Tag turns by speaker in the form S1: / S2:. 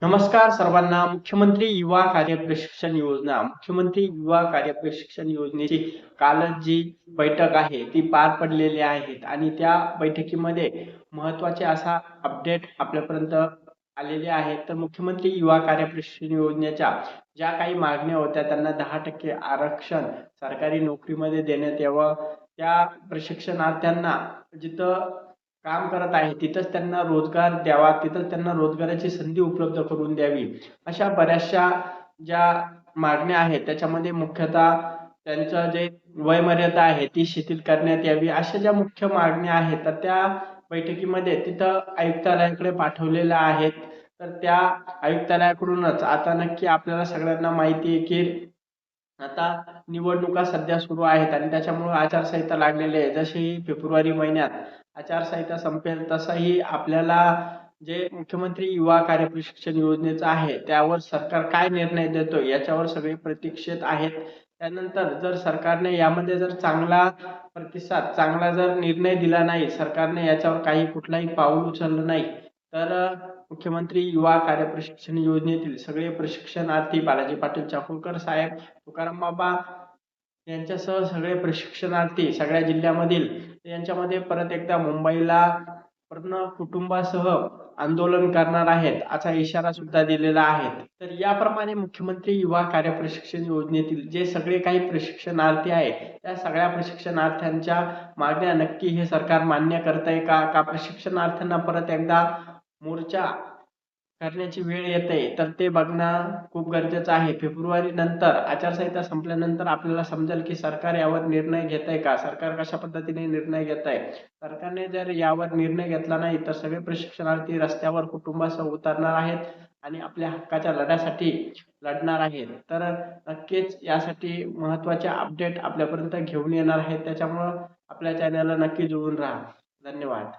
S1: नमस्कार सर्वांना. मुख्यमंत्री युवा कार्य प्रशिक्षण योजना मुख्यमंत्री युवा कार्य प्रशिक्षण योजनेची कालच जी बैठक आहे ती पार पडलेली आहे आणि त्या बैठकीमध्ये महत्त्वाचे असा अपडेट आपल्यापर्यंत आलेले आहेत. तर मुख्यमंत्री युवा कार्य प्रशिक्षण योजनेच्या ज्या काही मागण्या होत्या त्यांना 10% आरक्षण सरकारी नोकरीमध्ये देण्यात यावं, त्या प्रशिक्षणार्थ्यांना जिथं काम करत आहे तिथंच त्यांना रोजगार द्यावा, तिथंच त्यांना रोजगाराची संधी उपलब्ध करून द्यावी. अशा बऱ्याचशा ज्या मागण्या आहेत त्याच्यामध्ये मुख्यतः त्यांचं जे वयमर्यादा आहे ती शिथिल करण्यात यावी, अशा ज्या मुख्य मागण्या आहेत तर त्या बैठकीमध्ये तिथं आयुक्तालयाकडे पाठवलेल्या आहेत. तर त्या आयुक्तालयाकडूनच आता नक्की आपल्याला सगळ्यांना माहिती आहे की आता निवडणुका सध्या सुरू आहेत आणि त्याच्यामुळे आचारसंहिता लागलेली आहे. जशी फेब्रुवारी महिन्यात आचारसंहिता संपेल तसंही आपल्याला जे मुख्यमंत्री युवा कार्य प्रशिक्षण योजनेचं आहे त्यावर सरकार काय निर्णय देतो याच्यावर सगळे प्रतीक्षेत आहेत. त्यानंतर जर सरकारने यामध्ये जर चांगला प्रतिसाद, चांगला जर निर्णय दिला नाही, सरकारने याच्यावर काही कुठलाही पाऊल उचललं नाही, तर मुख्यमंत्री युवा कार्य प्रशिक्षण योजनेतील सगळे प्रशिक्षणार्थी बालाजी पाटील चाकूरकर साहेब, तुकाराम बाबा यांच्यासह सगळे प्रशिक्षणार्थी सगळ्या जिल्ह्यामधील यांच्यामध्ये परत एकदा मुंबईला पूर्ण कुटुंबासह आंदोलन करणार आहेत असा इशारा सुद्धा दिलेला आहे. तर याप्रमाणे मुख्यमंत्री युवा कार्य प्रशिक्षण योजनेतील जे सगळे काही प्रशिक्षणार्थी आहेत त्या सगळ्या प्रशिक्षणार्थ्यांच्या मागण्या नक्की हे सरकार मान्य करतंय का प्रशिक्षणार्थ्यांना परत एकदा मोर्चा करण्याची वेळ येते तर ते बघणं खूप गरजेचं आहे. फेब्रुवारी नंतर आचारसंहिता संपल्यानंतर आपल्याला समजेल की सरकार यावर निर्णय घेतंय का, सरकार कशा पद्धतीने निर्णय घेत आहे. सरकारने जर यावर निर्णय घेतला नाही तर सगळे प्रशिक्षणार्थी रस्त्यावर कुटुंबासह उतरणार आहेत आणि आपल्या हक्काच्या लढ्यासाठी लढणार आहेत. तर नक्कीच यासाठी महत्त्वाचे अपडेट आपल्यापर्यंत घेऊन येणार आहेत. त्याच्यामुळं आपल्या चॅनलला नक्की जुळून राहा. धन्यवाद.